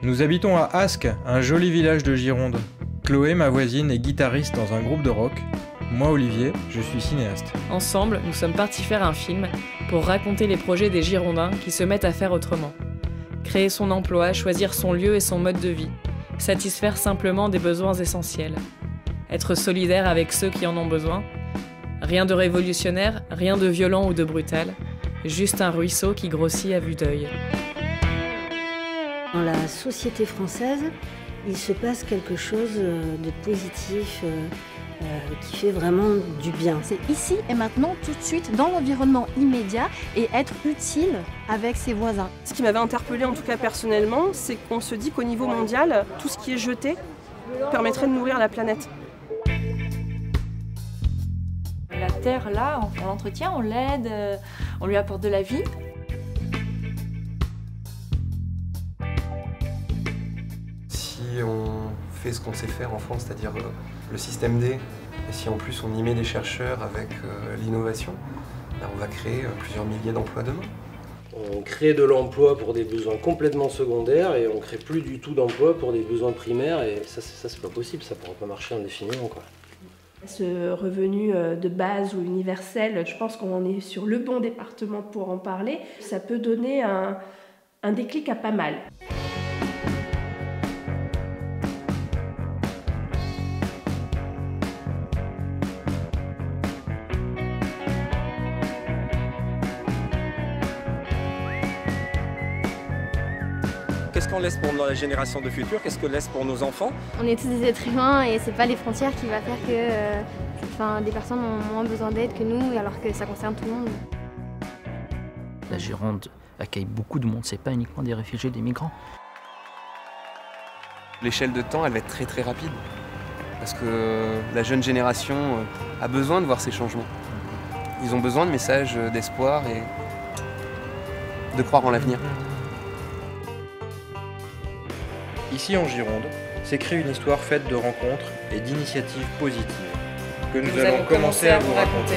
Nous habitons à Ascq, un joli village de Gironde. Chloé, ma voisine, est guitariste dans un groupe de rock. Moi, Olivier, je suis cinéaste. Ensemble, nous sommes partis faire un film pour raconter les projets des Girondins qui se mettent à faire autrement. Créer son emploi, choisir son lieu et son mode de vie. Satisfaire simplement des besoins essentiels. Être solidaire avec ceux qui en ont besoin. Rien de révolutionnaire, rien de violent ou de brutal. Juste un ruisseau qui grossit à vue d'œil. Dans la société française, il se passe quelque chose de positif, qui fait vraiment du bien. C'est ici et maintenant, tout de suite, dans l'environnement immédiat et être utile avec ses voisins. Ce qui m'avait interpellée, en tout cas personnellement, c'est qu'on se dit qu'au niveau mondial, tout ce qui est jeté permettrait de nourrir la planète. La terre, là, on l'entretient, on l'aide, on lui apporte de la vie. Si on fait ce qu'on sait faire en France, c'est-à-dire le système D, et si en plus on y met des chercheurs avec l'innovation, on va créer plusieurs milliers d'emplois demain. On crée de l'emploi pour des besoins complètement secondaires et on crée plus du tout d'emploi pour des besoins primaires et ça c'est pas possible, ça pourra pas marcher indéfiniment, quoi. Ce revenu de base ou universel, je pense qu'on est sur le bon département pour en parler. Ça peut donner un déclic à pas mal. Qu'est-ce qu'on laisse pour la génération de futur? Qu'est-ce qu'on laisse pour nos enfants? On est tous des êtres humains et c'est pas les frontières qui va faire que des personnes ont moins besoin d'aide que nous, alors que ça concerne tout le monde. La Gironde accueille beaucoup de monde, c'est pas uniquement des réfugiés, des migrants. L'échelle de temps, elle va être très très rapide. Parce que la jeune génération a besoin de voir ces changements. Ils ont besoin de messages d'espoir et de croire en l'avenir. Ici en Gironde, s'écrit une histoire faite de rencontres et d'initiatives positives que nous allons commencer à vous raconter.